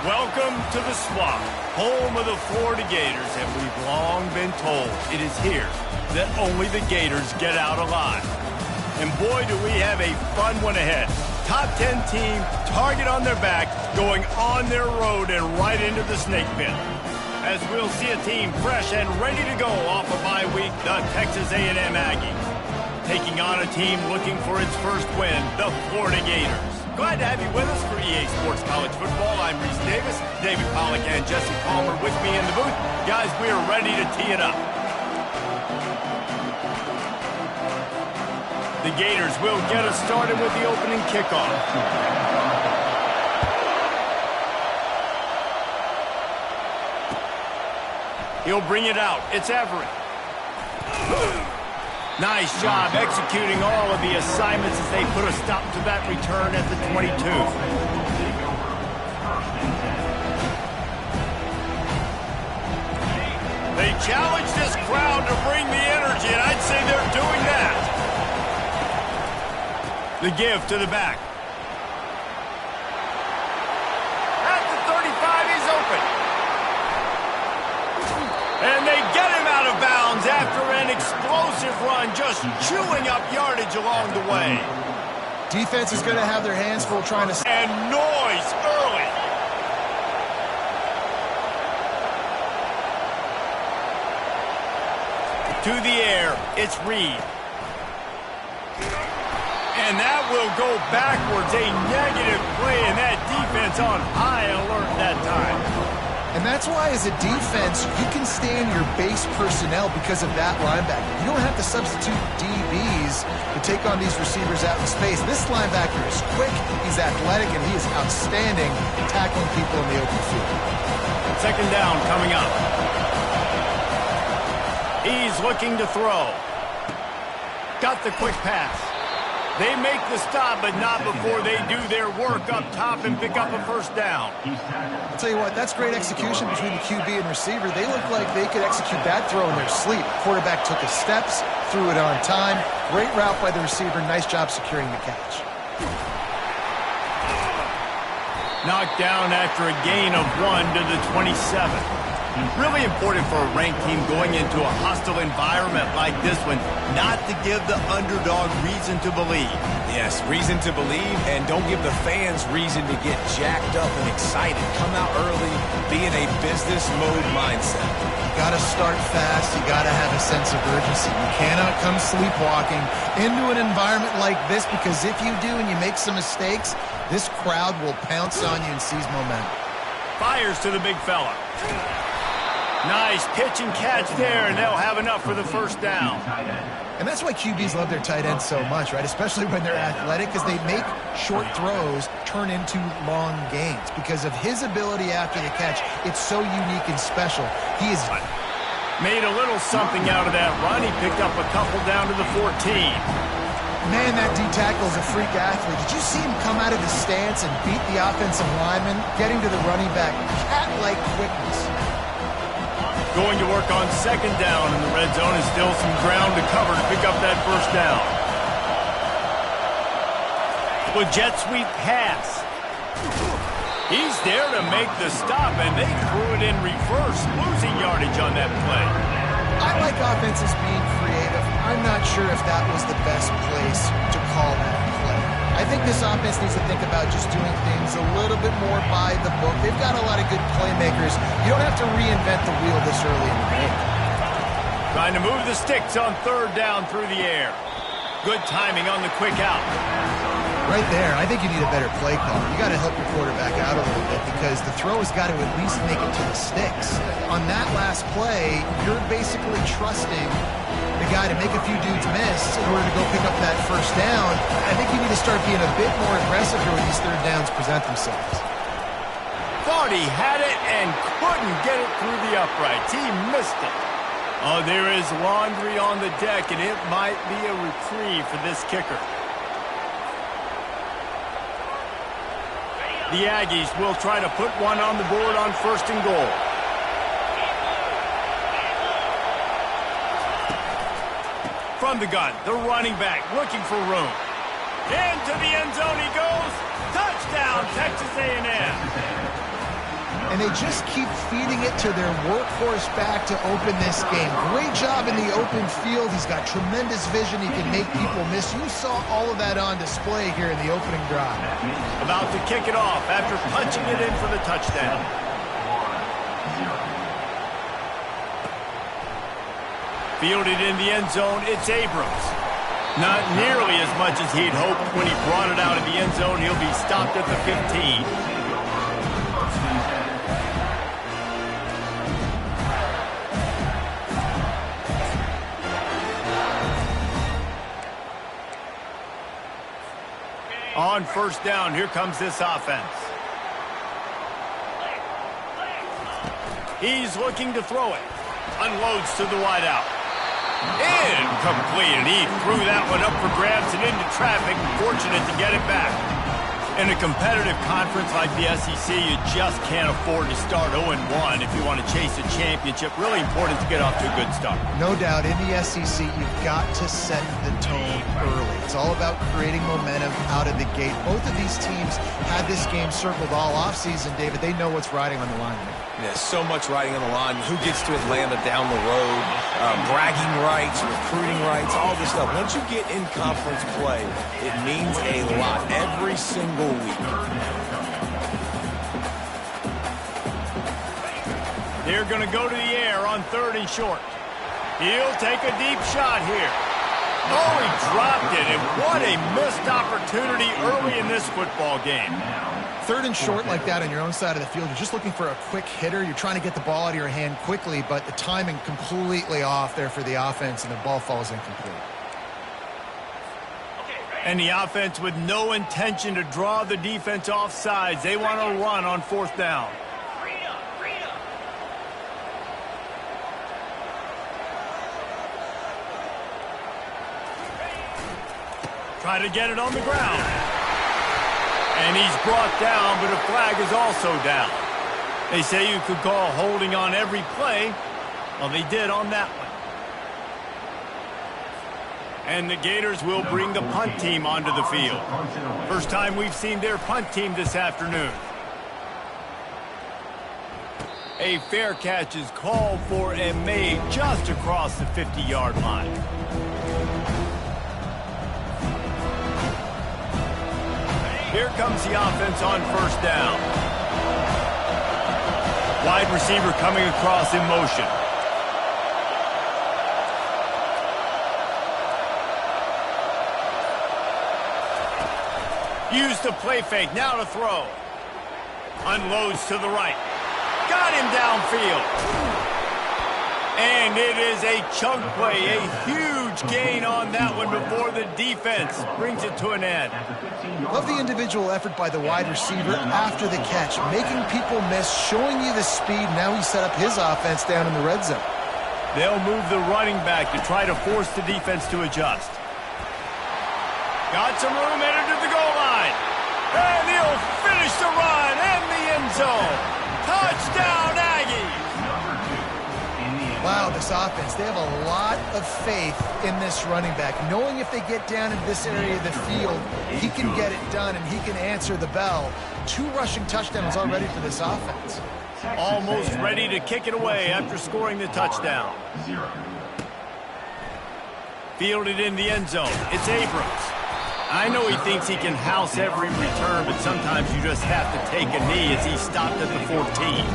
Welcome to the Swamp, home of the Florida Gators, and we've long been told it is here that only the Gators get out alive. And boy, do we have a fun one ahead. Top 10 team, target on their back, going on their road and right into the snake pit. As we'll see a team fresh and ready to go off a bye week, the Texas A&M Aggies. Taking on a team looking for its first win, the Florida Gators. Glad to have you with us for EA Sports College Football. I'm Reese Davis, David Pollack, and Jesse Palmer with me in the booth. Guys, we are ready to tee it up. The Gators will get us started with the opening kickoff. He'll bring it out. It's Everett. Nice job executing all of the assignments as they put a stop to that return at the 22. They challenge this crowd to bring the energy, and I'd say they're doing that. The give to the back. At the 35, he's open. And they get him out of bounds after an explosive run, just chewing up yardage along the way. Defense is going to have their hands full trying to... And noise early. To the air, it's Reed. And that will go backwards, a negative play, and that defense on high alert that time. And that's why, as a defense, you can stay in your base personnel because of that linebacker. You don't have to substitute DBs to take on these receivers out in space. This linebacker is quick, he's athletic, and he is outstanding tackling people in the open field. Second down coming up. He's looking to throw. Got the quick pass. They make the stop, but not before they do their work up top and pick up a first down. I'll tell you what, that's great execution between the QB and receiver. They look like they could execute that throw in their sleep. Quarterback took his steps, threw it on time. Great route by the receiver. Nice job securing the catch. Knocked down after a gain of 1 to the 27. Really important for a ranked team going into a hostile environment like this one, not to give the underdog reason to believe. Yes, reason to believe, and don't give the fans reason to get jacked up and excited. Come out early, be in a business mode mindset. You got to start fast. You got to have a sense of urgency. You cannot come sleepwalking into an environment like this, because if you do and you make some mistakes, this crowd will pounce on you and seize momentum. Fires to the big fella. Nice pitch and catch there, and they'll have enough for the first down. And that's why QBs love their tight ends so much, right? Especially when they're athletic, because they make short throws turn into long gains. Because of his ability after the catch, it's so unique and special. He is... Made a little something out of that run. He picked up a couple down to the 14. Man, that D-tackle is a freak athlete. Did you see him come out of the stance and beat the offensive lineman, getting to the running back? Cat-like quickness. Going to work on second down in the red zone, and still some ground to cover to pick up that first down. With jet sweep pass. He's there to make the stop, and they threw it in reverse, losing yardage on that play. I like offenses being creative. I'm not sure if that was the best place to call that play. I think this offense needs to think about just doing things a little bit more by the book. They've got a lot of good playmakers. You don't have to reinvent the wheel this early in the game. Trying to move the sticks on third down through the air. Good timing on the quick out. Right there, I think you need a better play call. You got to help your quarterback out a little bit, because the throw has got to at least make it to the sticks. On that last play, you're basically trusting the guy to make a few dudes miss in order to go pick up that first down. I think you need to start being a bit more aggressive here when these third downs present themselves. Thought he had it and couldn't get it through the uprights. He missed it. Oh, there is laundry on the deck, and it might be a reprieve for this kicker. The Aggies will try to put one on the board on first and goal. From the gun, the running back looking for room. Into the end zone he goes. Touchdown, Texas A&M. they just keep feeding it to their workhorse back to open this game. Great job in the open field. He's got tremendous vision. He can make people miss. You saw all of that on display here in the opening drive. About to kick it off after punching it in for the touchdown. Fielded in the end zone, it's Abrams. Not nearly as much as he'd hoped when he brought it out of the end zone. He'll be stopped at the 15. On first down, here comes this offense. He's looking to throw it. Unloads to the wideout. Incomplete, and he threw that one up for grabs and into traffic. Fortunate to get it back. In a competitive conference like the SEC, you just can't afford to start 0-1 if you want to chase a championship. Really important to get off to a good start. No doubt, in the SEC, you've got to set the tone early. It's all about creating momentum out of the gate. Both of these teams had this game circled all offseason, David. They know what's riding on the line. Yeah, so much riding on the line. Who gets to Atlanta down the road? Bragging rights, recruiting rights, all this stuff. Once you get in conference play, it means a lot every single week. They're going to go to the air on 3rd and short. He'll take a deep shot here. Oh, he dropped it, and what a missed opportunity early in this football game. 3rd and short like that on your own side of the field, you're just looking for a quick hitter. You're trying to get the ball out of your hand quickly, but the timing completely off there for the offense, and the ball falls incomplete. And the offense with no intention to draw the defense off sides. They want to run on 4th down. Try to get it on the ground. And he's brought down, but a flag is also down. They say you could call holding on every play. Well, they did on that one. And the Gators will bring the punt team onto the field. First time we've seen their punt team this afternoon. A fair catch is called for and made just across the 50-yard line. Here comes the offense on 1st down. Wide receiver coming across in motion. Used the play fake, now to throw. Unloads to the right. Got him downfield. And it is a chunk play, a huge gain on that one before the defense brings it to an end. Love the individual effort by the wide receiver after the catch, making people miss, showing you the speed. Now he set up his offense down in the red zone. They'll move the running back to try to force the defense to adjust. Got some room headed to the goal line. And he'll finish the run in the end zone. Touchdown, Aggies! Wow, this offense, they have a lot of faith in this running back, knowing if they get down in this area of the field, he can get it done and he can answer the bell. 2 rushing touchdowns already for this offense. Almost ready to kick it away after scoring the touchdown. Fielded in the end zone. It's Abrams. I know he thinks he can house every return, but sometimes you just have to take a knee as he stopped at the 14.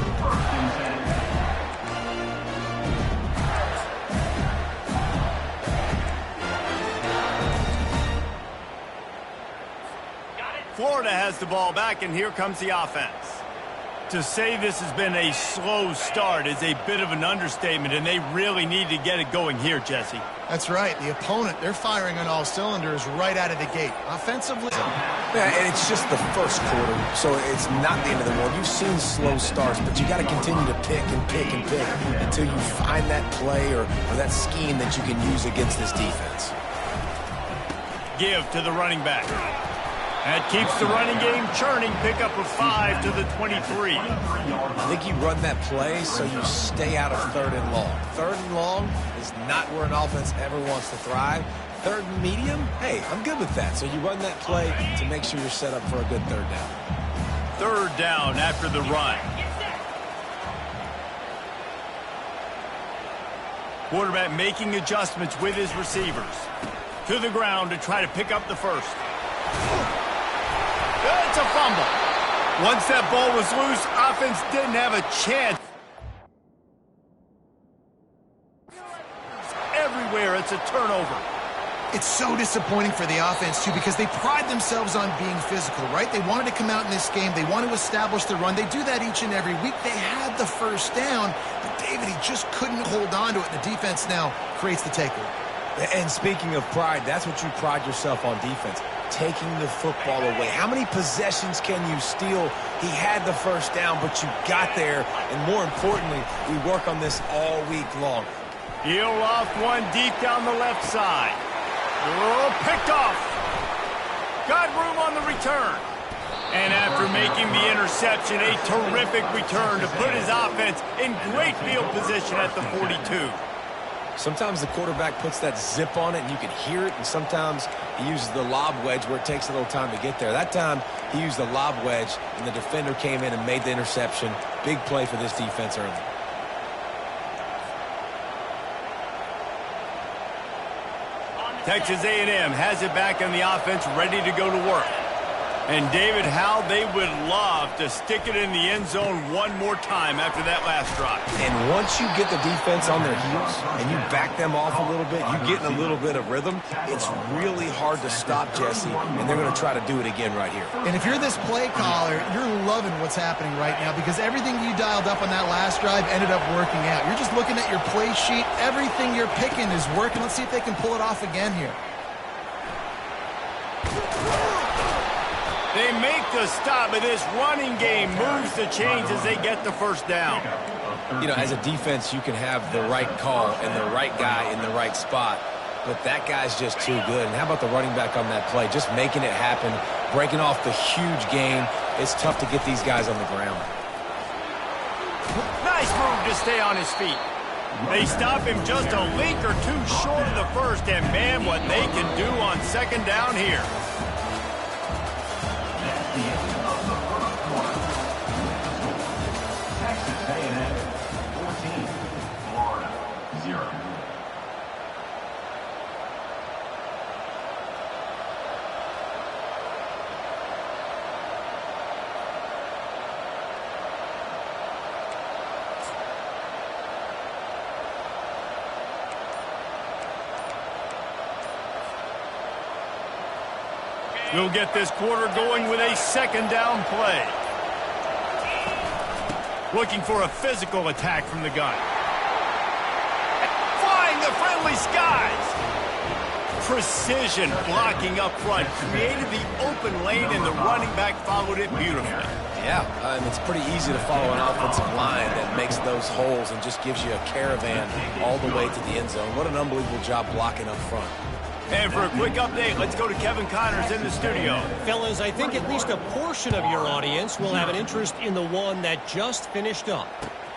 Florida has the ball back, and here comes the offense. To say this has been a slow start is a bit of an understatement, and they really need to get it going here, Jesse. That's right. The opponent, they're firing on all cylinders right out of the gate. Offensively. Yeah, and it's just the first quarter, so it's not the end of the world. You've seen slow starts, but you got to continue to pick and pick and pick until you find that play or that scheme that you can use against this defense. Give to the running back. That keeps the running game churning. Pick up a 5 to the 23. I think you run that play so you stay out of 3rd and long. 3rd and long is not where an offense ever wants to thrive. 3rd and medium, hey, I'm good with that. So you run that play to make sure you're set up for a good 3rd down. 3rd down after the run. Quarterback making adjustments with his receivers. To the ground to try to pick up the first. It's a fumble. Once that ball was loose, offense didn't have a chance. Everywhere, it's a turnover. It's so disappointing for the offense, too, because they pride themselves on being physical, right? They wanted to come out in this game. They want to establish the run. They do that each and every week. They had the first down, but David, he just couldn't hold on to it, and the defense now creates the takeaway. And speaking of pride, that's what you pride yourself on defense, taking the football away. How many possessions can you steal? He had the first down, but you got there, and more importantly, we work on this all week long. He'll loft one deep down the left side. Oh, picked off. Got room on the return. And after making the interception, a terrific return to put his offense in great field position at the 42. Sometimes the quarterback puts that zip on it and you can hear it, and sometimes he uses the lob wedge where it takes a little time to get there. That time he used the lob wedge and the defender came in and made the interception. Big play for this defense early. Texas A&M has it back on the offense, ready to go to work. And David, how they would love to stick it in the end zone one more time after that last drive. And once you get the defense on their heels and you back them off a little bit, you get in a little bit of rhythm, it's really hard to stop, Jesse, and they're going to try to do it again right here. And if you're this play caller, you're loving what's happening right now because everything you dialed up on that last drive ended up working out. You're just looking at your play sheet. Everything you're picking is working. Let's see if they can pull it off again here. They make the stop, but this running game moves the chains as they get the first down. You know, as a defense, you can have the right call and the right guy in the right spot, but that guy's just too good. And how about the running back on that play? Just making it happen, breaking off the huge gain. It's tough to get these guys on the ground. Nice move to stay on his feet. They stop him just a link or two short of the first, and man, what they can do on second down here. We'll get this quarter going with a second down play. Looking for a physical attack from the gun. Flying the friendly skies. Precision blocking up front. Created the open lane, and the running back followed it beautifully. Yeah, and it's pretty easy to follow an offensive line that makes those holes and just gives you a caravan all the way to the end zone. What an unbelievable job blocking up front. And for a quick update, let's go to Kevin Connors in the studio. Fellas, I think at least a portion of your audience will have an interest in the one that just finished up.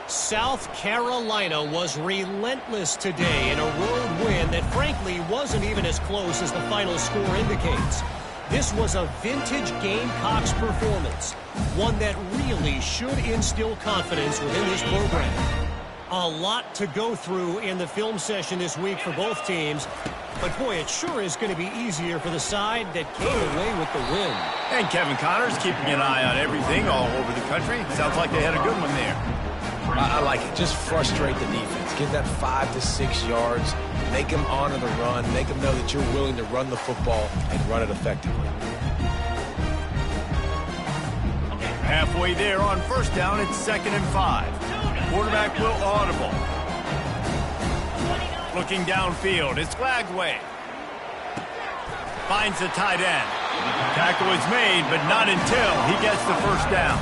South Carolina was relentless today in a road win that frankly wasn't even as close as the final score indicates. This was a vintage Gamecocks performance, one that really should instill confidence within this program. A lot to go through in the film session this week for both teams, but boy, it sure is going to be easier for the side that came away with the win. And Kevin Connors keeping an eye on everything all over the country. Sounds like they had a good one there. I like it. Just frustrate the defense. Get that 5 to 6 yards. Make them honor the run. Make them know that you're willing to run the football and run it effectively. Halfway there on first down, it's 2nd and 5. Quarterback will audible. Looking downfield, it's Lagway. Finds the tight end. Tackle is made, but not until he gets the first down.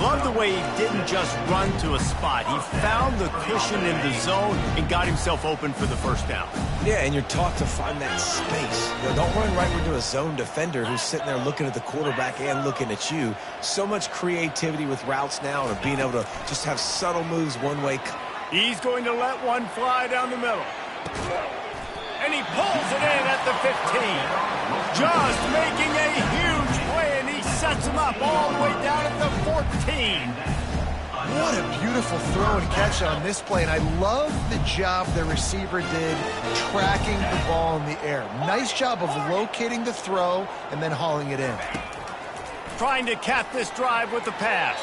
Love the way he didn't just run to a spot. He found the cushion in the zone and got himself open for the first down. Yeah, and you're taught to find that space. You know, don't run right into a zone defender who's sitting there looking at the quarterback and looking at you. So much creativity with routes now and being able to just have subtle moves one way. He's going to let one fly down the middle. And he pulls it in at the 15. Just making a huge play, and he sets him up all the way down at the 14. What a beautiful throw and catch on this play, and I love the job the receiver did tracking the ball in the air. Nice job of locating the throw and then hauling it in. Trying to cap this drive with the pass.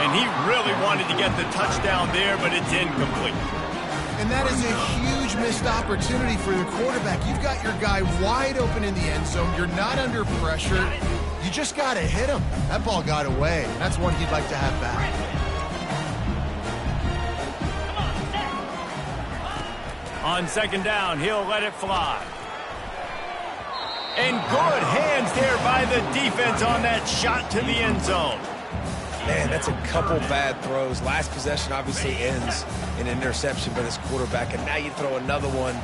And he really wanted to get the touchdown there, but it's incomplete. And that is a huge missed opportunity for the quarterback. You've got your guy wide open in the end zone. You're not under pressure. You just got to hit him. That ball got away. That's one he'd like to have back. On second down, he'll let it fly. And good hands there by the defense on that shot to the end zone. Man, that's a couple bad throws. Last possession obviously ends in an interception by this quarterback, and now you throw another one,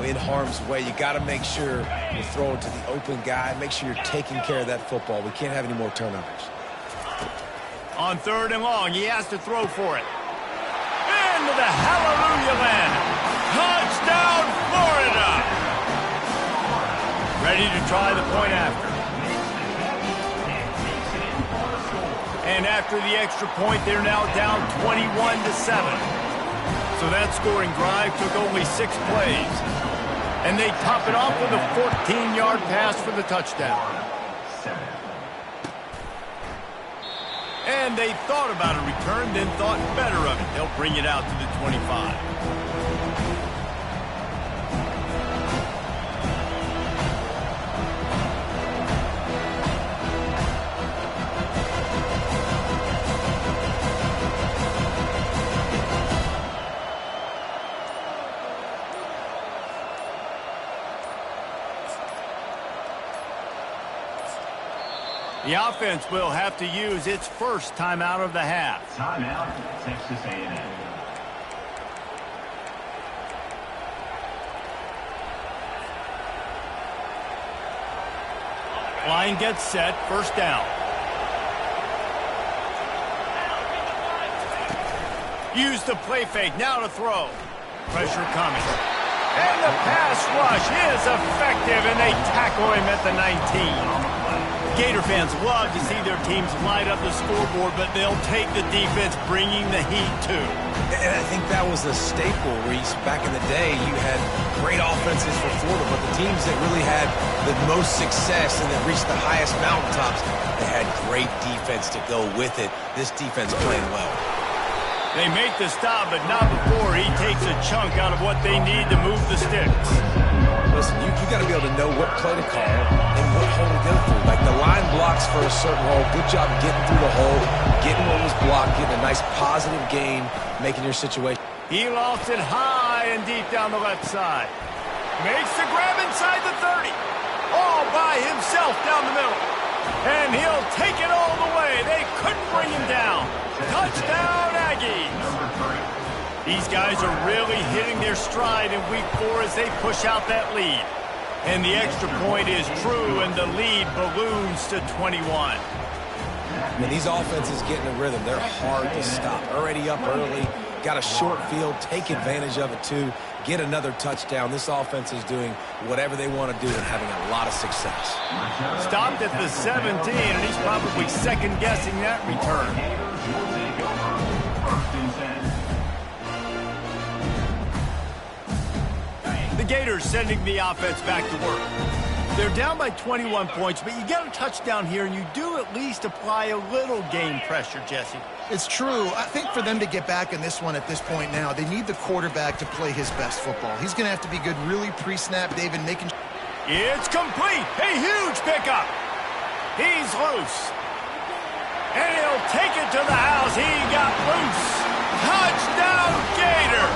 in harm's way. You got to make sure you throw it to the open guy. Make sure you're taking care of that football. We can't have any more turnovers. On third and long, he has to throw for it. Into the hallelujah land. Touchdown, Florida! Ready to try the point after. And after the extra point, they're now down 21-7. So that scoring drive took only 6 plays. And they top it off with a 14-yard pass for the touchdown. And they thought about a return, then thought better of it. They'll bring it out to the 25. The offense will have to use its first timeout of the half. Timeout, Texas A&M. Line gets set, first down. Use the play fake, now to throw. Pressure coming. And the pass rush is effective, and they tackle him at the 19. Gator fans love to see their teams light up the scoreboard, but they'll take the defense bringing the heat too. And I think that was a staple, Reese. Back in the day, you had great offenses for Florida, but the teams that really had the most success and that reached the highest mountaintops, they had great defense to go with it. This defense playing well. They make the stop, but not before he takes a chunk out of what they need to move the sticks. Listen, you got to be able to know what play to call and what hole to go through. Like the line blocks for a certain hole. Good job getting through the hole, getting what was blocked, getting a nice positive gain, making your situation. He lost it high and deep down the left side. Makes the grab inside the 30. All by himself down the middle. And he'll take it all the way. They couldn't bring him down. Touchdown, Aggies. These guys are really hitting their stride in week 4 as they push out that lead. And the extra point is true, and the lead balloons to 21. When these offenses get in a rhythm, they're hard to stop. Already up early, got a short field, take advantage of it too, get another touchdown. This offense is doing whatever they want to do and having a lot of success. Stopped at the 17, and he's probably second-guessing that return. The Gators sending the offense back to work. They're down by 21 points, but you get a touchdown here, and you do at least apply a little game pressure, Jesse. It's true. I think for them to get back in this one at this point now, they need the quarterback to play his best football. He's going to have to be good really pre-snap, David, making... It's complete. A huge pickup. He's loose. And he'll take it to the house. He got loose. Touchdown, Gator.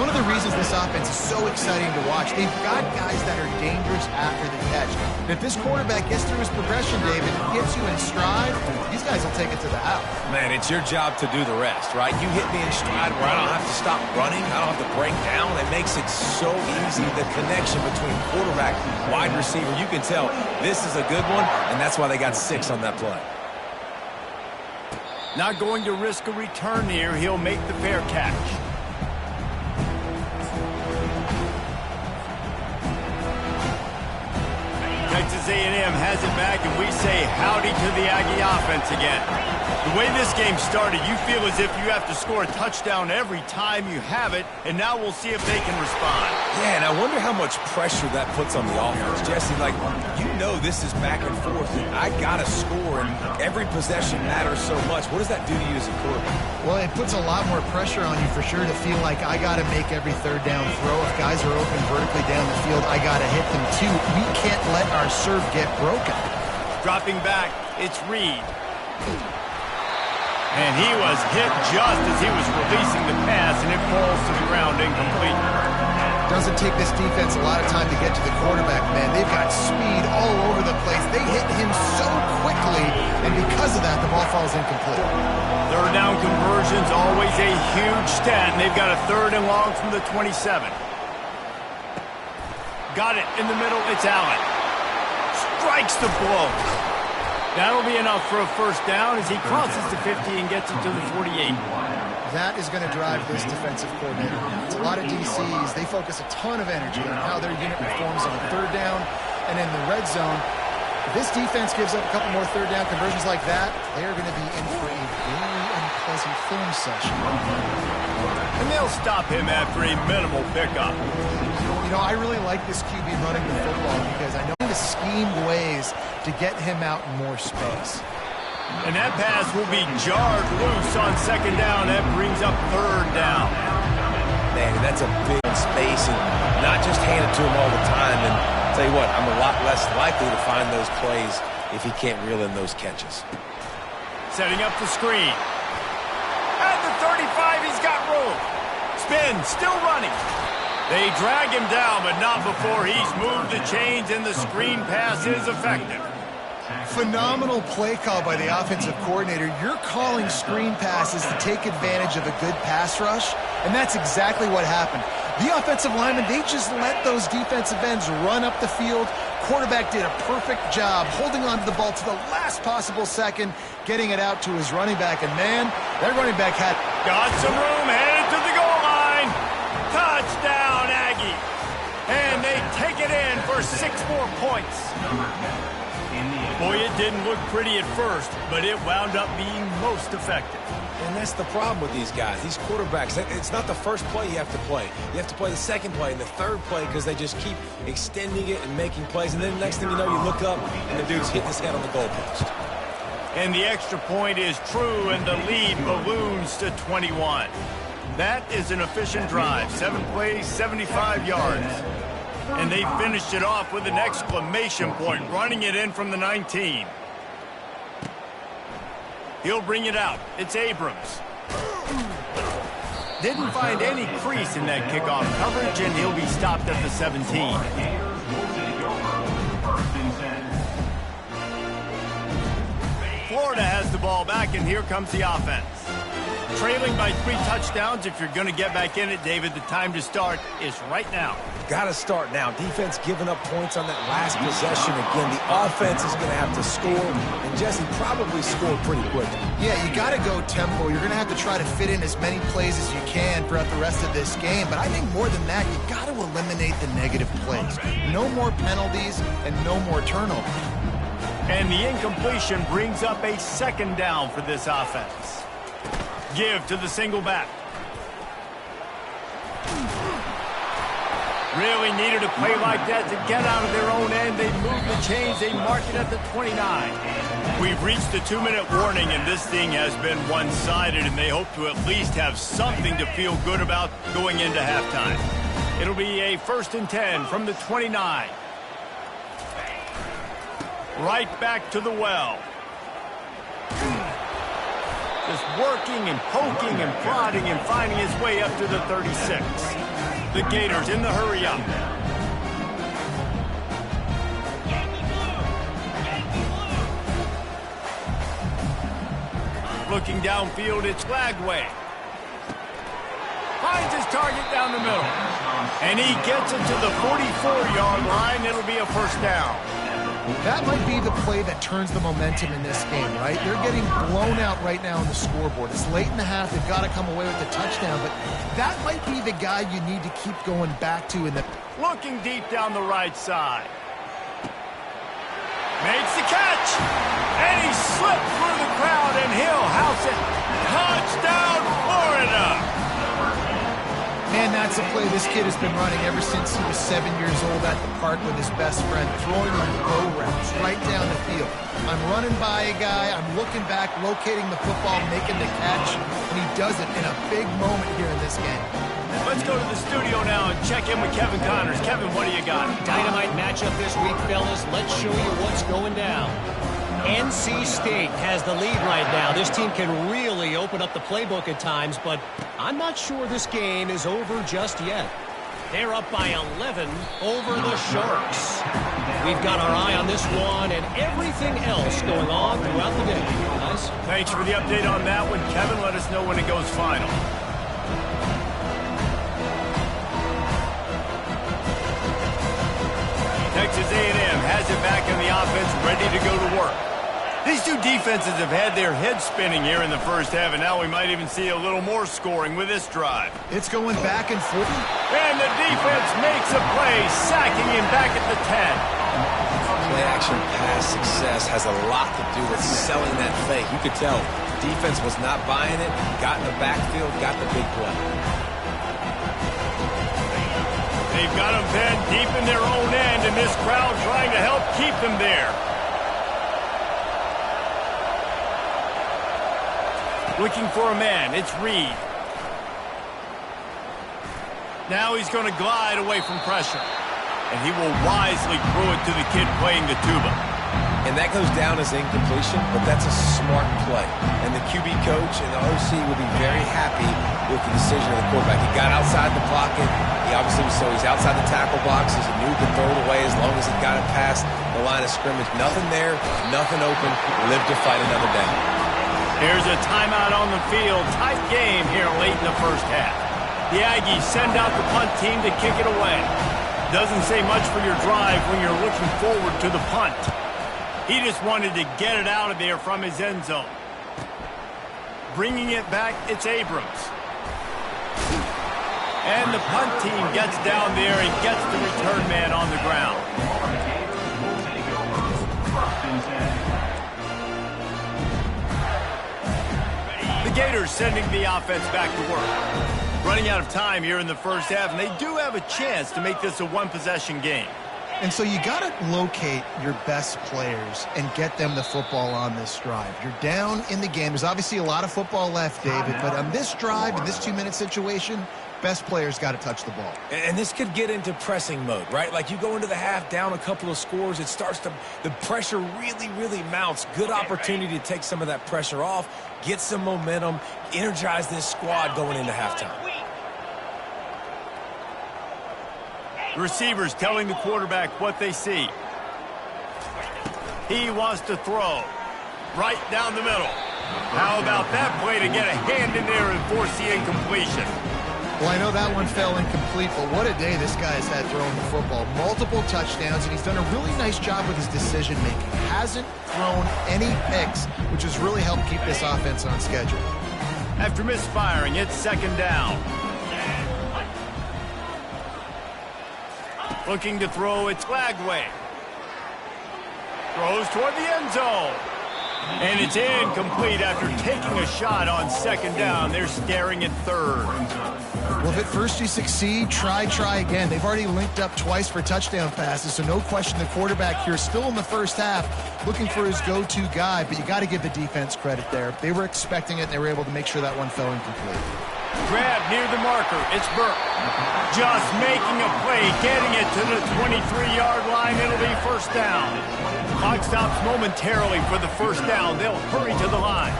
One of the reasons this offense is so exciting to watch, they've got guys that are dangerous after the catch. And if this quarterback gets through his progression, David, gets you in stride, these guys will take it to the house. Man, it's your job to do the rest, right? You hit me in stride where I don't have to stop running. I don't have to break down. It makes it so easy, the connection between quarterback, wide receiver. You can tell this is a good one, and that's why they got 6 on that play. Not going to risk a return here. He'll make the fair catch. Texas Texas A&M has it back, and we say howdy to the Aggie offense again. The way this game started, you feel as if you have to score a touchdown every time you have it, and now we'll see if they can respond. Yeah, and I wonder how much pressure that puts on the offense. Jesse, like, you know this is back and forth, and I got to score, and every possession matters so much. What does that do to you as a quarterback? Well, it puts a lot more pressure on you for sure to feel like I got to make every third down throw. If guys are open vertically down the field, I got to hit them too. We can't let our serve get broken. Dropping back, it's Reed. And he was hit just as he was releasing the pass, and it falls to the ground incomplete. Doesn't take this defense a lot of time to get to the quarterback, man. They've got speed all over the place. They hit him so quickly, and because of that, the ball falls incomplete. Third down conversion's always a huge stat, and they've got a 3rd and long from the 27. Got it in the middle. It's Allen. Strikes the blow. That'll be enough for a first down as he crosses the 50 and gets it to the 48. That is going to drive this defensive coordinator. It's a lot of DCs. They focus a ton of energy on how their unit performs on 3rd down and in the red zone. If this defense gives up a couple more 3rd down conversions like that, they are going to be in for a very unpleasant film session. And they'll stop him after a minimal pickup. You know, I really like this QB running the football because I know the schemed ways to get him out in more space. And that pass will be jarred loose on 2nd down. That brings up 3rd down. Man, that's a big space, and not just hand it to him all the time. And I'll tell you what, I'm a lot less likely to find those plays if he can't reel in those catches. Setting up the screen. At the 35, he's got room. Spin, still running. They drag him down, but not before he's moved the chains, and the screen pass is effective. Phenomenal play call by the offensive coordinator. You're calling screen passes to take advantage of a good pass rush, and that's exactly what happened. The offensive linemen, they just let those defensive ends run up the field. Quarterback did a perfect job holding on to the ball to the last possible second, getting it out to his running back, and man, that running back had... Got some room, headed to the goal line. Touchdown, Aggie. And they take it in for 6 more points. Boy, it didn't look pretty at first, but it wound up being most effective. And that's the problem with these guys, these quarterbacks. It's not the first play you have to play. You have to play the 2nd play and the 3rd play because they just keep extending it and making plays. And then the next thing you know, you look up and the dude's hitting his head on the goalpost. And the extra point is true, and the lead balloons to 21. That is an efficient drive. 7 plays, 75 yards. And they finished it off with an exclamation point, running it in from the 19. He'll bring it out. It's Abrams. Didn't find any crease in that kickoff coverage, and he'll be stopped at the 17. Florida has the ball back, and here comes the offense. Trailing by 3 touchdowns. If you're going to get back in it, David, the time to start is right now. Got to start now. Defense giving up points on that last possession. Again, the offense is going to have to score, and Jesse probably score pretty quick. Yeah, you got to go tempo. You're going to have to try to fit in as many plays as you can throughout the rest of this game. But I think more than that, you got to eliminate the negative plays. No more penalties and no more turnovers. And the incompletion brings up a 2nd down for this offense. Give to the single back. Really needed a play like that to get out of their own end. They move the chains. They mark it at the 29. We've reached the 2-minute warning, and this thing has been one-sided, and they hope to at least have something to feel good about going into halftime. It'll be a 1st and 10 from the 29. Right back to the well. Just working and poking and prodding and finding his way up to the 36. The Gators in the hurry up. Looking downfield, it's Lagway. Finds his target down the middle. And he gets it to the 44-yard line. It'll be a 1st down. That might be the play that turns the momentum in this game, right? They're getting blown out right now on the scoreboard. It's late in the half. They've got to come away with the touchdown, but that might be the guy you need to keep going back to in the... Looking deep down the right side. Makes the catch. And he slipped through the crowd, and he'll house it. Touchdown, Florida. Man, that's a play this kid has been running ever since he was 7 years old at the park with his best friend, throwing on go routes right down the field. I'm running by a guy, I'm looking back, locating the football, making the catch, and he does it in a big moment here in this game. Let's go to the studio now and check in with Kevin Connors. Kevin, what do you got? Dynamite matchup this week, fellas. Let's show you what's going down. NC State has the lead right now. This team can really open up the playbook at times, but I'm not sure this game is over just yet. They're up by 11 over the Sharks. We've got our eye on this one and everything else going on throughout the day, guys. Thanks for the update on that one. Kevin, let us know when it goes final. Texas A&M has it back in the offense, ready to go to work. These two defenses have had their heads spinning here in the first half, and now we might even see a little more scoring with this drive. It's going back and forth. And the defense makes a play, sacking him back at the 10. Play-action pass success has a lot to do with selling that fake. You could tell defense was not buying it, got in the backfield, got the big play. They've got them pinned deep in their own end, and this crowd trying to help keep them there. Looking for a man, it's Reed. Now he's going to glide away from pressure. And he will wisely throw it to the kid playing the tuba. And that goes down as incompletion, but that's a smart play. And the QB coach and the OC will be very happy with the decision of the quarterback. He got outside the pocket. He obviously was, so he's outside the tackle box. He knew he could throw it away as long as he got it past the line of scrimmage. Nothing there, nothing open. Live to fight another down. Here's a timeout on the field. Tight game here late in the first half. The Aggies send out the punt team to kick it away. Doesn't say much for your drive when you're looking forward to the punt. He just wanted to get it out of there from his end zone. Bringing it back, it's Abrams. And the punt team gets down there and gets the return man on the ground. The Gators sending the offense back to work. Running out of time here in the first half, and they do have a chance to make this a one-possession game. And so you got to locate your best players and get them the football on this drive. You're down in the game. There's obviously a lot of football left, David, but on this drive, in this 2-minute situation, best players got to touch the ball. And this could get into pressing mode, right? Like you go into the half down a couple of scores, it starts to, the pressure really mounts. Good opportunity to take some of that pressure off, get some momentum, energize this squad going into halftime. The receivers telling the quarterback what they see. He wants to throw right down the middle. How about that play to get a hand in there and force the incompletion? Well, I know that one fell incomplete, but what a day this guy has had throwing the football. Multiple touchdowns, and he's done a really nice job with his decision-making. Hasn't thrown any picks, which has really helped keep this offense on schedule. After misfiring, it's second down. Looking to throw, it's Lagway. Throws toward the end zone. And it's incomplete after taking a shot on second down. They're staring at third. Well, if at first you succeed, try again. They've already linked up twice for touchdown passes, so no question the quarterback here still in the first half looking for his go-to guy, but you got to give the defense credit there. They were expecting it, and they were able to make sure that one fell incomplete. Grab near the marker. It's Burke. Just making a play, getting it to the 23-yard line. It'll be first down. Clock stops momentarily for the first down. They'll hurry to the line.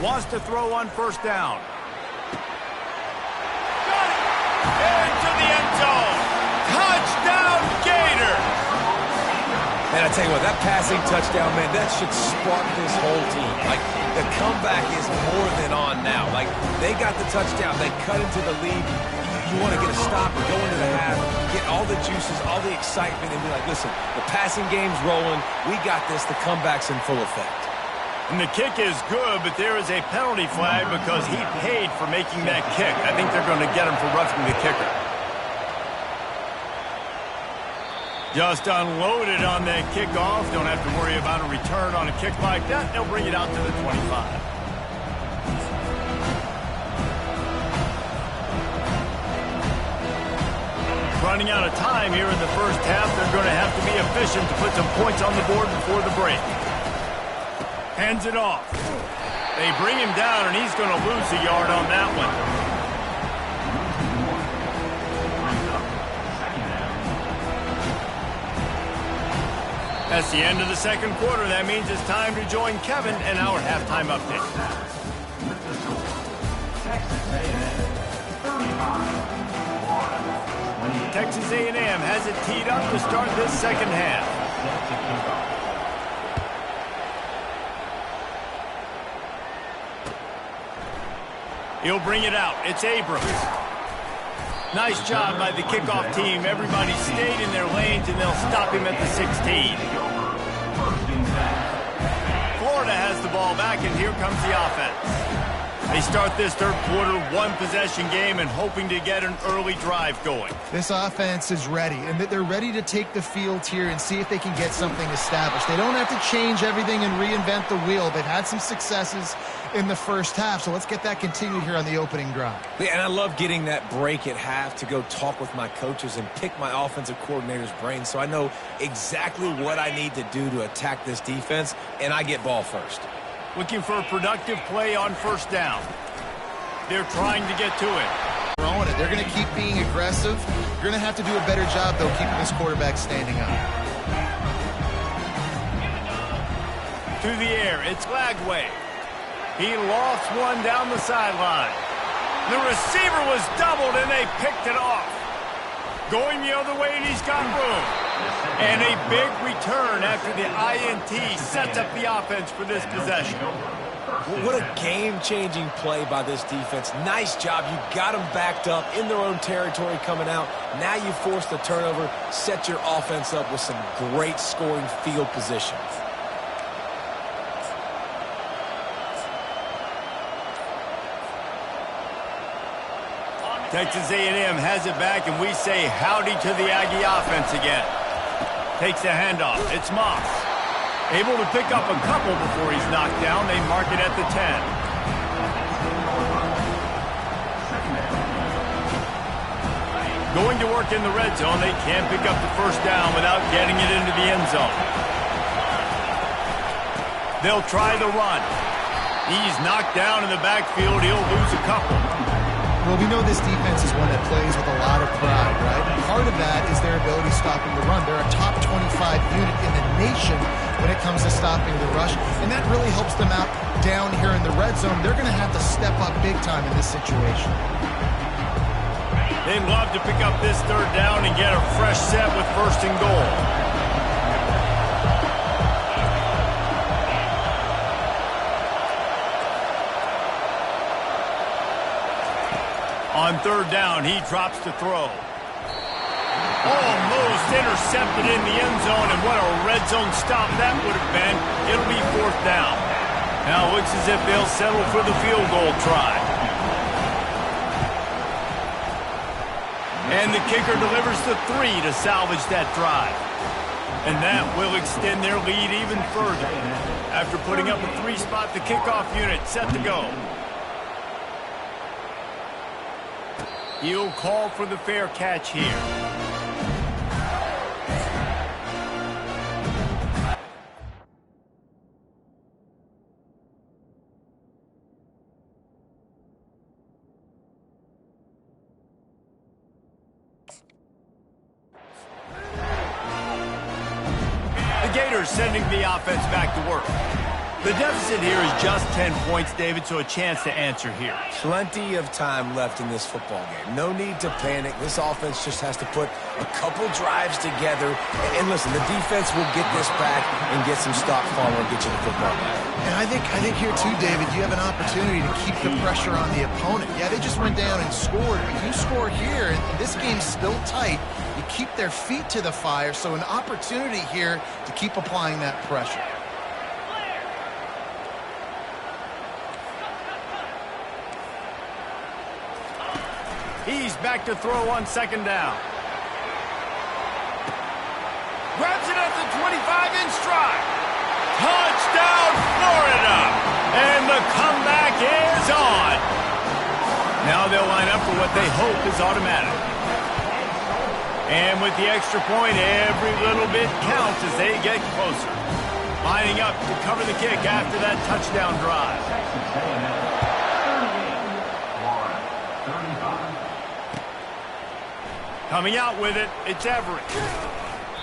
Wants to throw on first down. Got it! Into the end zone. Touchdown, Gator! And I tell you what, that passing touchdown, man, that should spark this whole team. Like, the comeback is more than on now. Like, they got the touchdown. They cut into the lead. You want to get a stop and go into the half, get all the juices, all the excitement, and be like, listen, the passing game's rolling. We got this. The comeback's in full effect. And the kick is good, but there is a penalty flag because he paid for making that kick. I think they're going to get him for roughing the kicker. Just unloaded on that kickoff. Don't have to worry about a return on a kick like that. They'll bring it out to the 25. Running out of time here in the first half. They're going to have to be efficient to put some points on the board before the break. Hands it off. They bring him down, and he's going to lose a yard on that one. That's the end of the second quarter. That means it's time to join Kevin and our halftime update. Texas A&M has it teed up to start this second half. He'll bring it out. It's Abrams. Nice job by the kickoff team. Everybody stayed in their lanes, and they'll stop him at the 16. Florida has the ball back, and here comes the offense. They start this third quarter, one-possession game, and hoping to get an early drive going. This offense is ready, and they're ready to take the field here and see if they can get something established. They don't have to change everything and reinvent the wheel. They've had some successes in the first half, so let's get that continued here on the opening drive. Yeah, and I love getting that break at half to go talk with my coaches and pick my offensive coordinator's brain so I know exactly what I need to do to attack this defense, and I get ball first. Looking for a productive play on first down. They're trying to get to it. Throwing it. They're going to keep being aggressive. You're going to have to do a better job, though, keeping this quarterback standing up. To the air, it's Lagway. He lost one down the sideline. The receiver was doubled, and they picked it off. Going the other way, and he's got room. And a big return after the INT sets up the offense for this possession. What a game-changing play by this defense. Nice job. You got them backed up in their own territory coming out. Now you force the turnover, set your offense up with some great scoring field positions. Texas A&M has it back, and we say howdy to the Aggie offense again. Takes the handoff. It's Moss. Able to pick up a couple before he's knocked down. They mark it at the 10. Going to work in the red zone. They can't pick up the first down without getting it into the end zone. They'll try the run. He's knocked down in the backfield. He'll lose a couple. Well, we know this defense is one that plays with a lot of pride, right? And part of that is their ability stopping the run. They're a top 25 unit in the nation when it comes to stopping the rush, and that really helps them out down here in the red zone. They're going to have to step up big time in this situation. They'd love to pick up this third down and get a fresh set with first and goal. On third down, he drops to throw. Almost intercepted in the end zone, and what a red zone stop that would have been. It'll be fourth down. Now it looks as if they'll settle for the field goal try. And the kicker delivers the 3 to salvage that drive. And that will extend their lead even further. After putting up a 3-spot, the kickoff unit set to go. He'll call for the fair catch here. The Gators sending the offense back to work. The deficit here is just 10 points, David, so a chance to answer here. Plenty of time left in this football game. No need to panic. This offense just has to put a couple drives together. And listen, the defense will get this back and get some stop follow and get you the football back. And I think here too, David, you have an opportunity to keep the pressure on the opponent. Yeah, they just went down and scored, but you score here, and this game's still tight. You keep their feet to the fire, so an opportunity here to keep applying that pressure. He's back to throw on second down. in stride. Touchdown, Florida! And the comeback is on. Now they'll line up for what they hope is automatic. And with the extra point, every little bit counts as they get closer. Lining up to cover the kick after that touchdown drive. Coming out with it, it's Everett.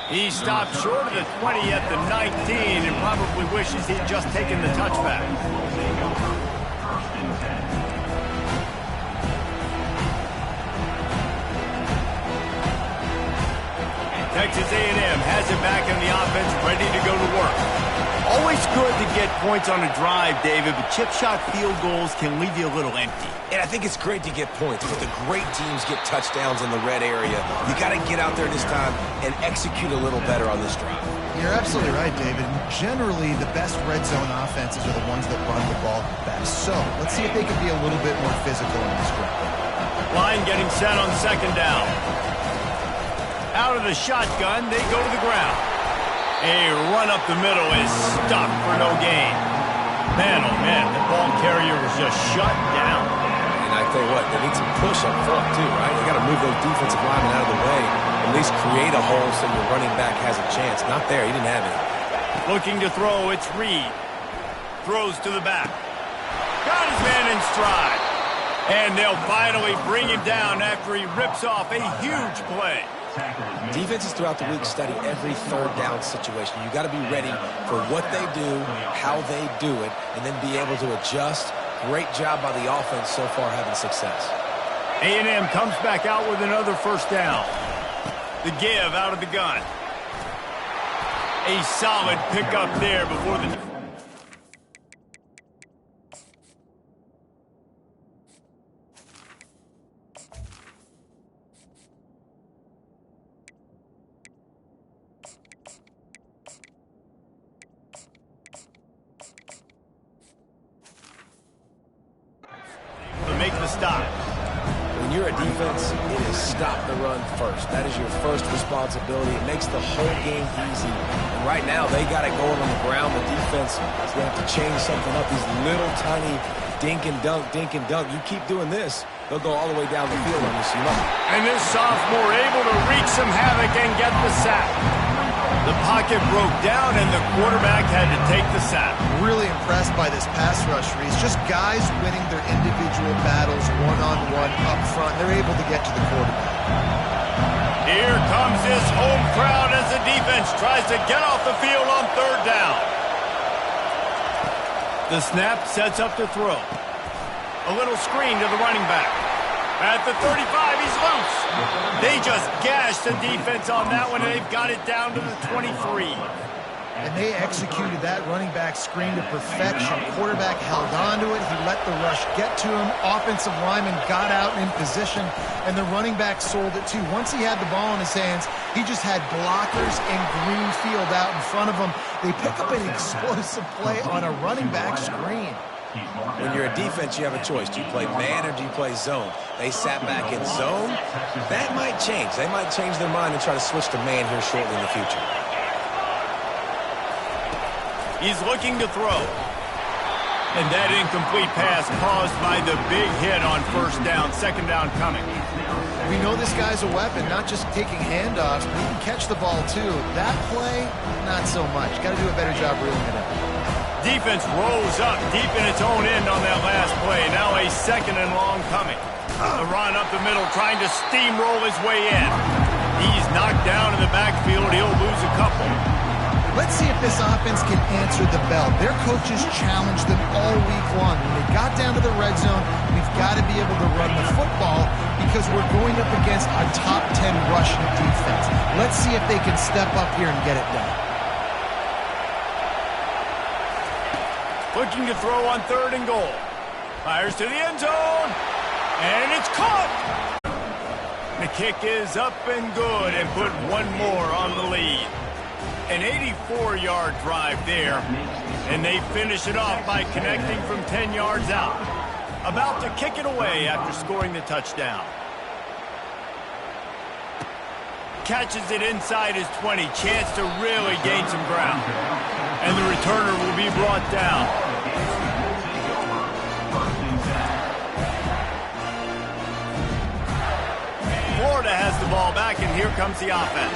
He stopped short of the 20 at the 19 and probably wishes he'd just taken the touchback. Texas A&M has it back in the offense, ready to go to work. Always good to get points on a drive, David, but chip shot field goals can leave you a little empty. And I think it's great to get points, but the great teams get touchdowns in the red area. You got to get out there this time and execute a little better on this drive. You're absolutely right, David. Generally, the best red zone offenses are the ones that run the ball best. So let's see if they can be a little bit more physical in this drive. Line getting set on second down. Out of the shotgun, they go to the ground. A run up the middle is stuck for no gain. Man, oh man, the ball carrier was just shut down. And I tell you what, they need some push up front too, right? They got to move those defensive linemen out of the way. At least create a hole so your running back has a chance. Not there, he didn't have it. Looking to throw, it's Reed. Throws to the back. Got his man in stride. And they'll finally bring him down after he rips off a huge play. Defenses throughout the week study every third down situation. You got to be ready for what they do, how they do it, and then be able to adjust. Great job by the offense so far having success. A&M comes back out with another first down. The give out of the gun. A solid pickup there before the... make the stop. When you're a defense, it is stop the run first. That is your first responsibility. It makes the whole game easy. And right now, they got it going on the ground. The defense is going to have to change something up. These little tiny dink and dunk, dink and dunk. You keep doing this, they'll go all the way down the field on you. So you know. And this sophomore able to wreak some havoc and get the sack. The pocket broke down, and the quarterback had to take the sack. Really impressed by this pass rush, Reese. Just guys winning their individual battles one-on-one up front. They're able to get to the quarterback. Here comes this home crowd as the defense tries to get off the field on third down. The snap sets up to throw. A little screen to the running back. At the 35, he's loose. They just gashed the defense on that one, and they've got it down to the 23. And they executed that running back screen to perfection. Quarterback held on to it. He let the rush get to him. Offensive lineman got out in position, and the running back sold it too. Once he had the ball in his hands, he just had blockers and green field out in front of him. They pick up an explosive play on a running back screen. When you're a defense, you have a choice. Do you play man or do you play zone? They sat back in zone. That might change. They might change their mind and try to switch to man here shortly in the future. He's looking to throw. And that incomplete pass caused by the big hit on first down, second down coming. We know this guy's a weapon, not just taking handoffs, but he can catch the ball too. That play, not so much. Got to do a better job reeling it up. Defense rose up deep in its own end on that last play. Now a second and long coming. The run up the middle, trying to steamroll his way in. He's knocked down in the backfield. He'll lose a couple. Let's see if this offense can answer the bell. Their coaches challenged them all week long. When they got down to the red zone, we've got to be able to run the football because we're going up against a top 10 rushing defense. Let's see if they can step up here and get it done. Looking to throw on third and goal. Fires to the end zone. And it's caught. The kick is up and good and put one more on the lead. An 84-yard drive there. And they finish it off by connecting from 10 yards out. About to kick it away after scoring the touchdown. catches it inside his 20. Chance to really gain some ground. And the returner will be brought down. Florida has the ball back, and here comes the offense.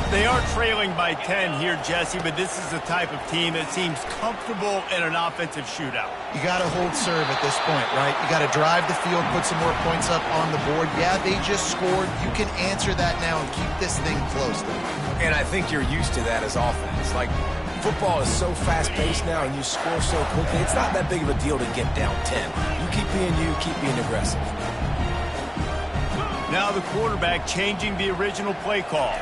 They are trailing by 10 here, Jesse, but this is the type of team that seems comfortable in an offensive shootout. You got to hold serve at this point, right? You got to drive the field, put some more points up on the board. Yeah, they just scored. You can answer that now and keep this thing close, though. And I think you're used to that as offense. Like, football is so fast-paced now, and you score so quickly. It's not that big of a deal to get down 10. You keep being aggressive. Now the quarterback changing the original play call.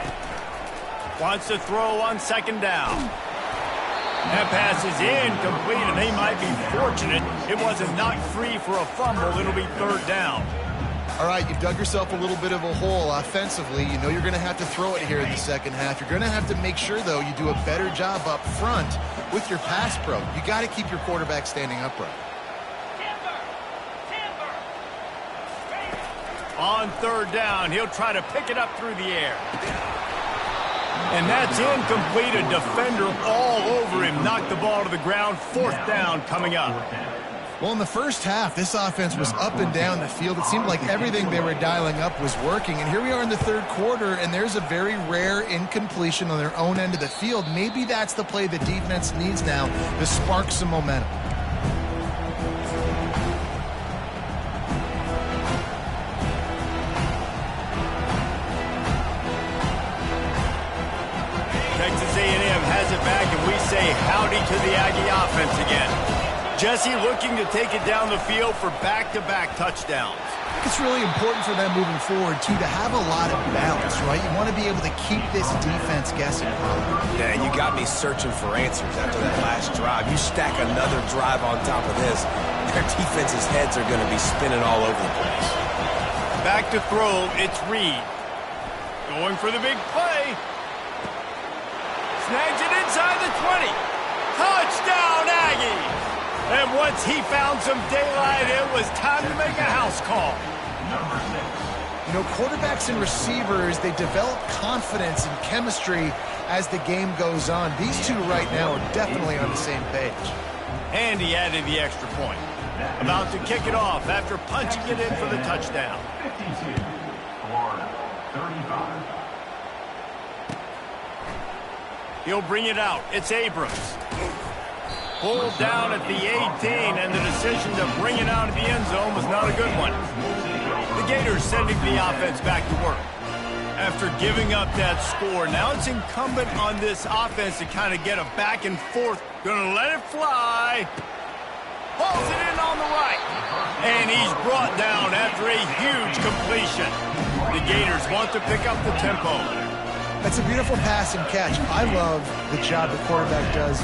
Wants to throw on second down. That pass is incomplete, and they might be fortunate it wasn't knocked free for a fumble. It'll be third down. All right, you've dug yourself a little bit of a hole offensively. You know you're going to have to throw it here in the second half. You're going to have to make sure, though, you do a better job up front with your pass pro. You got to keep your quarterback standing upright. On third down, he'll try to pick it up through the air. And that's incomplete. A defender all over him. Knocked the ball to the ground. Fourth down coming up. Well, in the first half, this offense was up and down the field. It seemed like everything they were dialing up was working. And here we are in the third quarter, and there's a very rare incompletion on their own end of the field. Maybe that's the play the defense needs now to spark some momentum. Texas A&M has it back, and we say howdy to the Aggie offense again. Jesse looking to take it down the field for back-to-back touchdowns. It's really important for them moving forward, too, to have a lot of balance, right? You want to be able to keep this defense guessing. Yeah, you got me searching for answers after that last drive. You stack another drive on top of this, their defense's heads are going to be spinning all over the place. Back to throw, it's Reed. Going for the big play. Snags it inside the 20. Touchdown, Aggies! And once he found some daylight, it was time to make a house call. You know, quarterbacks and receivers, they develop confidence and chemistry as the game goes on. These two right now are definitely on the same page. And he added the extra point. About to kick it off after punching it in for the touchdown. 52, Florida, 35. He'll bring it out. It's Abrams. Pulled down at the 18, and the decision to bring it out of the end zone was not a good one. The Gators sending the offense back to work. After giving up that score, now it's incumbent on this offense to kind of get a back and forth. Gonna let it fly. Hauls it in on the right. And he's brought down after a huge completion. The Gators want to pick up the tempo. That's a beautiful pass and catch. I love the job the quarterback does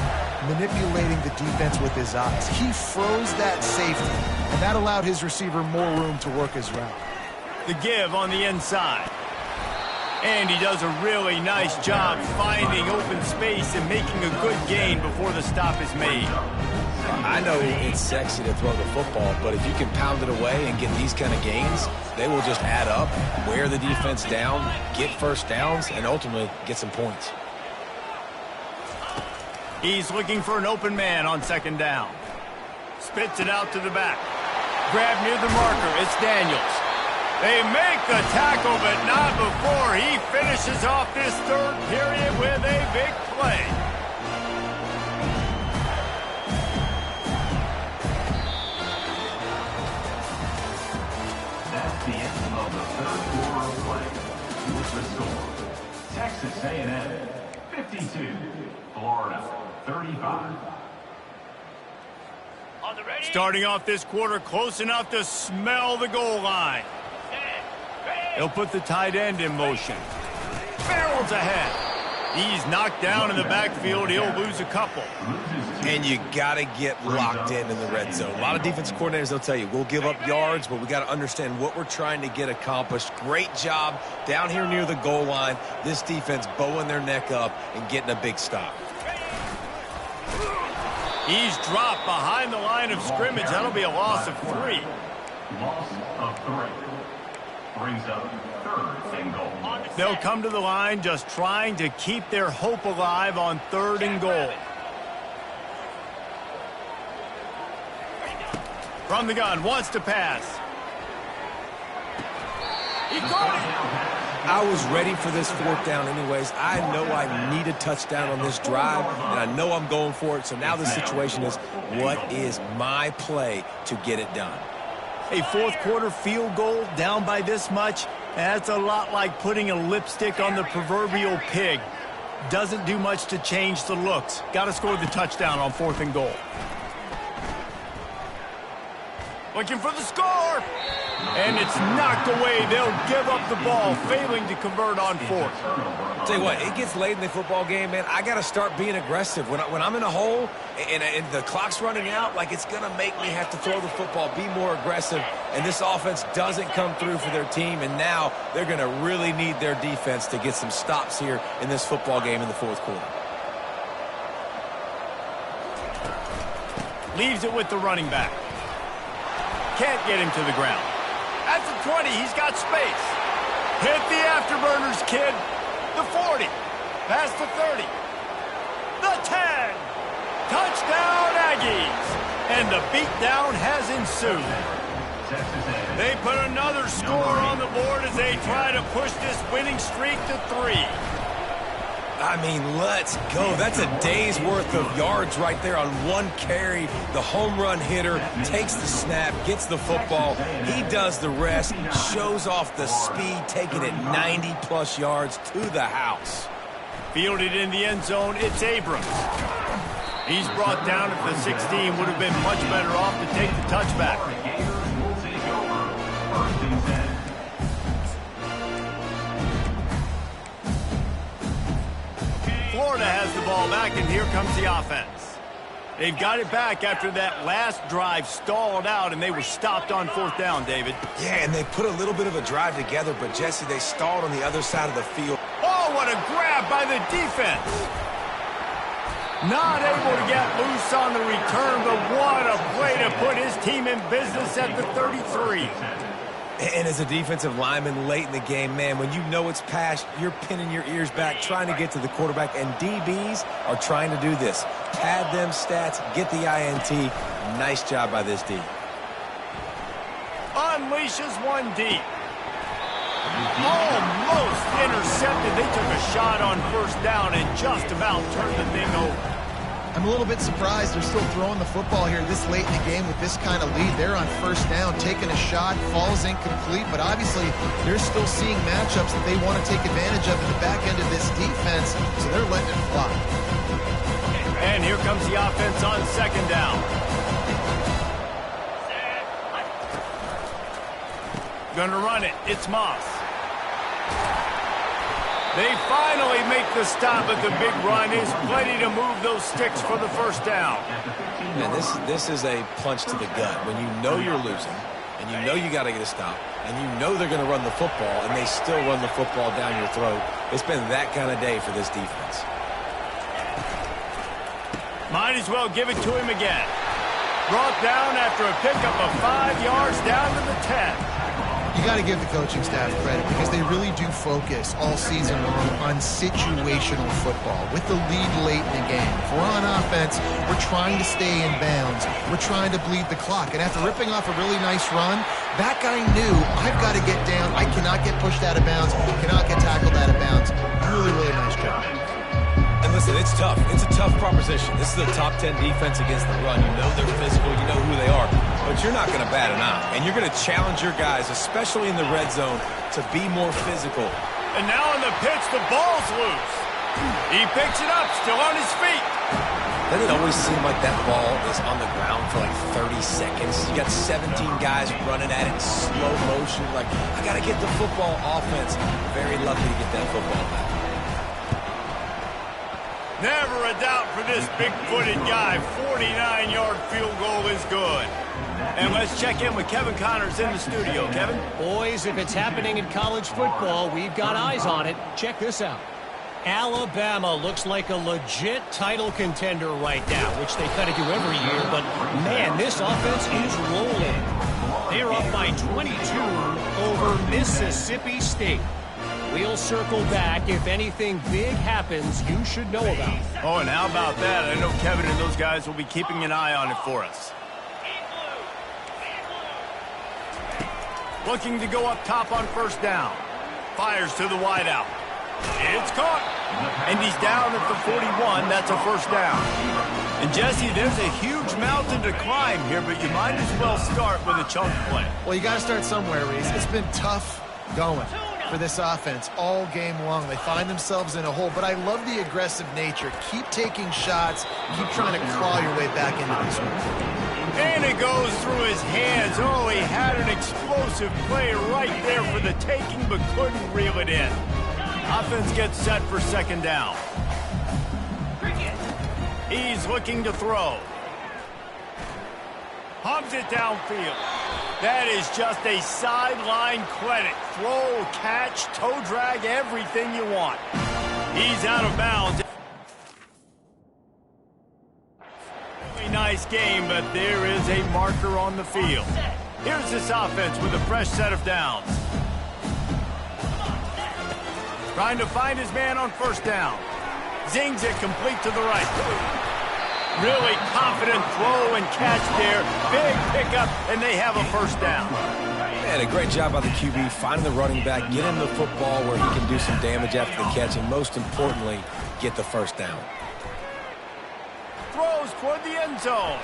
manipulating the defense with his eyes. He froze that safety, and that allowed his receiver more room to work his route. The give on the inside. And he does a really nice job finding open space and making a good gain before the stop is made. I know it's sexy to throw the football, but if you can pound it away and get these kind of gains, they will just add up, wear the defense down, get first downs, and ultimately get some points. He's looking for an open man on second down. Spits it out to the back. Grab near the marker. It's Daniels. They make the tackle, but not before he finishes off this third period with a big play. That's the end of the third quarter of play. With the score, Texas A&M 52, Florida 35. Starting off this quarter close enough to smell the goal line. He'll put the tight end in motion. Barrels ahead. He's knocked down in the backfield. He'll lose a couple. And you got to get locked in the red zone. A lot of defensive coordinators, they'll tell you, we'll give up yards, but we got to understand what we're trying to get accomplished. Great job down here near the goal line. This defense bowing their neck up and getting a big stop. He's dropped behind the line of scrimmage. That'll be a loss of 3. Loss of 3. brings up 3rd and goal. They'll come to the line just trying to keep their hope alive on 3rd and goal. From the gun, wants to pass. He caught it. I was ready for this 4th down anyways. I know I need a touchdown on this drive, and I know I'm going for it. So now the situation is, what is my play to get it done? A 4th quarter field goal down by this much, that's a lot like putting a lipstick on the proverbial pig. Doesn't do much to change the looks. Got to score the touchdown on 4th and goal. Looking for the score. And it's knocked away. They'll give up the ball, failing to convert on 4th. Tell you what, it gets late in the football game, man. I got to start being aggressive. When I'm in a hole and the clock's running out, like, it's going to make me have to throw the football, be more aggressive. And this offense doesn't come through for their team, and now they're going to really need their defense to get some stops here in this football game in the 4th quarter. Leaves it with the running back. Can't get him to the ground. At the 20, he's got space. Hit the afterburners, kid. The 40. Past the 30. The 10. Touchdown, Aggies. And the beatdown has ensued. They put another score on the board as they try to push this winning streak to 3. I mean, let's go. That's a day's worth of yards right there on one carry. The home run hitter takes the snap, gets the football. He does the rest, shows off the speed, taking it 90-plus yards to the house. Fielded in the end zone, it's Abrams. He's brought down at the 16. Would have been much better off to take the touchback. The Gators will take over 1st and 10. Florida has the ball back, and here comes the offense. They've got it back after that last drive stalled out, and they were stopped on 4th down, David. Yeah, and they put a little bit of a drive together, but, Jesse, they stalled on the other side of the field. Oh, what a grab by the defense. Not able to get loose on the return, but what a play to put his team in business at the 33. And as a defensive lineman late in the game, man, when you know it's past, you're pinning your ears back, trying to get to the quarterback, and DBs are trying to do this. Pad them stats, get the INT. Nice job by this D. Unleashes one deep. Almost intercepted. They took a shot on 1st down and just about turned the thing over. I'm a little bit surprised they're still throwing the football here this late in the game with this kind of lead. They're on 1st down, taking a shot, falls incomplete, but obviously they're still seeing matchups that they want to take advantage of in the back end of this defense, so they're letting it fly. And here comes the offense on 2nd down. Gonna run it. It's Moss. They finally make the stop, but the big run is plenty to move those sticks for the 1st down. Man, this is a punch to the gut. When you know you're losing, and you know you got to get a stop, and you know they're going to run the football, and they still run the football down your throat. It's been that kind of day for this defense. Might as well give it to him again. Brought down after a pickup of 5 yards down to the 10. You got to give the coaching staff credit because they really do focus all season long on situational football with the lead late in the game. If we're on offense, we're trying to stay in bounds. We're trying to bleed the clock. And after ripping off a really nice run, that guy knew, I've got to get down. I cannot get pushed out of bounds. Cannot get tackled out of bounds. Really, really nice job. And listen, it's tough. It's a tough proposition. This is a top 10 defense against the run. You know they're physical. You know who they are. But you're not going to bat an eye. And you're going to challenge your guys, especially in the red zone, to be more physical. And now on the pitch, the ball's loose. He picks it up, still on his feet. Doesn't it always seem like that ball is on the ground for like 30 seconds? You got 17 guys running at it in slow motion. Like, I got to get the football. Offense, very lucky to get that football back. Never a doubt for this big-footed guy. 49-yard field goal is good. And let's check in with Kevin Connors in the studio. Kevin? Boys, if it's happening in college football, we've got eyes on it. Check this out. Alabama looks like a legit title contender right now, which they kind of do every year. But, man, this offense is rolling. They're up by by 22 over Mississippi State. We'll circle back if anything big happens you should know about. Oh, and how about that? I know Kevin and those guys will be keeping an eye on it for us. Looking to go up top on first down. Fires to the wideout. It's caught. And he's down at the 41. That's a first down. And, Jesse, there's a huge mountain to climb here, but you might as well start with a chunk play. Well, you got to start somewhere, Reese. It's been tough going for this offense all game long. They find themselves in a hole, but I love the aggressive nature. Keep taking shots. Keep trying to claw your way back into this one. And it goes through his hands. Oh, he had an explosive play right there for the taking, but couldn't reel it in. Offense gets set for second down. He's looking to throw. Hubs it downfield. That is just a sideline credit. Throw, catch, toe drag, everything you want. He's out of bounds. Really nice game, but there is a marker on the field. Here's this offense with a fresh set of downs. Trying to find his man on first down. Zings it complete to the right. Really confident throw and catch there. Big pickup, and they have a first down. Man, a great job by the QB finding the running back, get him the football where he can do some damage after the catch, and most importantly, get the first down. Throws toward the end zone.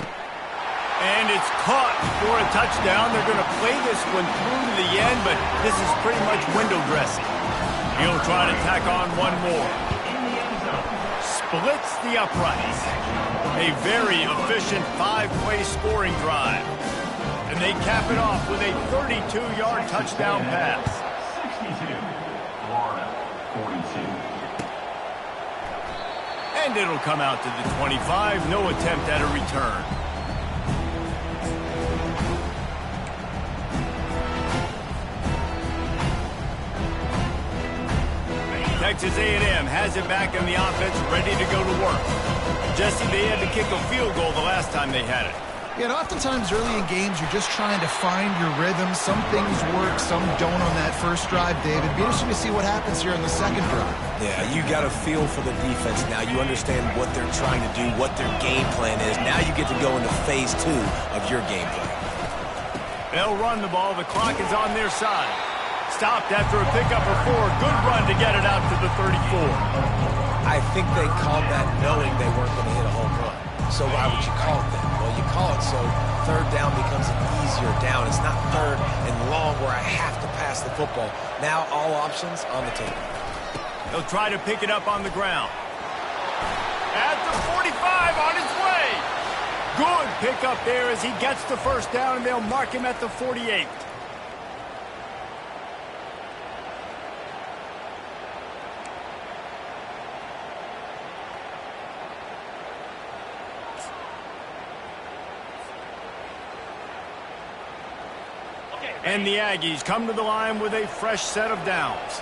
And it's caught for a touchdown. They're going to play this one through to the end, but this is pretty much window dressing. He'll try to tack on one more. Splits the uprights. A very efficient 5-play scoring drive. And they cap it off with a 32-yard touchdown pass. 62, Florida, 42. And it'll come out to the 25. No attempt at a return. Texas A&M has it back in the offense, ready to go to work. Jesse, they had to kick a field goal the last time they had it. Yeah, and oftentimes early in games, you're just trying to find your rhythm. Some things work, some don't on that first drive, David. Be interesting to see what happens here in the second drive. Yeah, you got a feel for the defense now. You understand what they're trying to do, what their game plan is. Now you get to go into phase 2 of your game plan. They'll run the ball. The clock is on their side. Stopped after a pickup of 4. Good run to get it out to the 34. I think they called that knowing they weren't going to hit a home run. So why would you call it that? Well, you call it so third down becomes an easier down. It's not third and long where I have to pass the football. Now all options on the table. They'll try to pick it up on the ground. At the 45, on his way. Good pickup there as he gets the first down, and they'll mark him at the 48. And the Aggies come to the line with a fresh set of downs.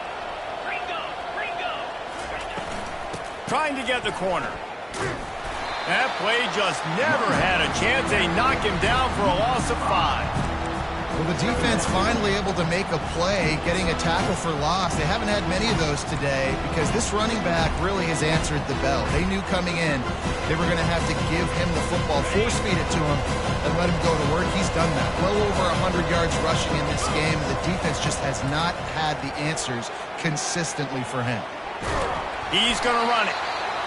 Trying to get the corner. That play just never had a chance. They knock him down for a loss of 5. Well, the defense finally able to make a play, getting a tackle for loss. They haven't had many of those today because this running back really has answered the bell. They knew coming in they were going to have to give him the football, force-feed it to him, and let him go to work. He's done that. Well over 100 yards rushing in this game. The defense just has not had the answers consistently for him. He's going to run it.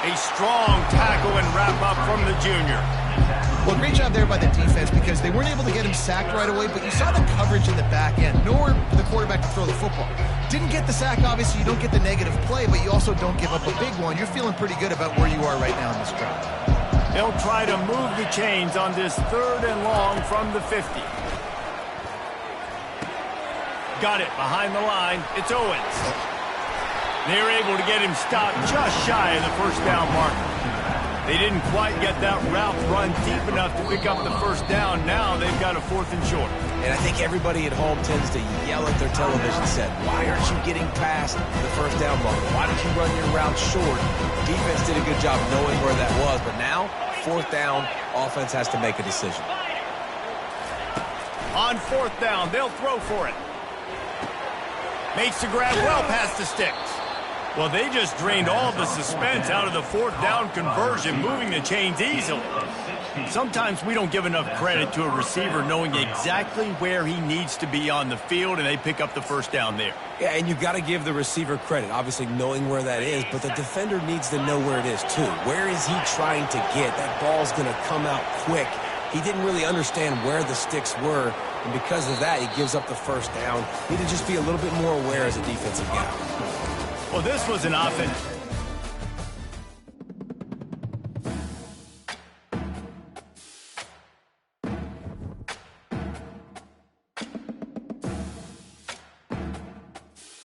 A strong tackle and wrap up from the junior. Well, great job there by the defense because they weren't able to get him sacked right away, but you saw the coverage in the back end. Nowhere for the quarterback to throw the football. Didn't get the sack, obviously. You don't get the negative play, but you also don't give up a big one. You're feeling pretty good about where you are right now in this drive. They'll try to move the chains on this 3rd and long from the 50. Got it behind the line. It's Owens. They're able to get him stopped just shy of the first down marker. They didn't quite get that route run deep enough to pick up the first down. Now they've got a 4th and short. And I think everybody at home tends to yell at their television set, why aren't you getting past the first down marker? Why don't you run your route short? Defense did a good job knowing where that was, but now, 4th down, offense has to make a decision. On 4th down, they'll throw for it. Makes the grab well past the sticks. Well, they just drained all of the suspense out of the 4th down conversion, moving the chains easily. Sometimes we don't give enough credit to a receiver knowing exactly where he needs to be on the field, and they pick up the 1st down there. Yeah, and you got to give the receiver credit, obviously knowing where that is, but the defender needs to know where it is too. Where is he trying to get? That ball's going to come out quick. He didn't really understand where the sticks were, and because of that, he gives up the 1st down. Need to just be a little bit more aware as a defensive guy. Well, this was an offense.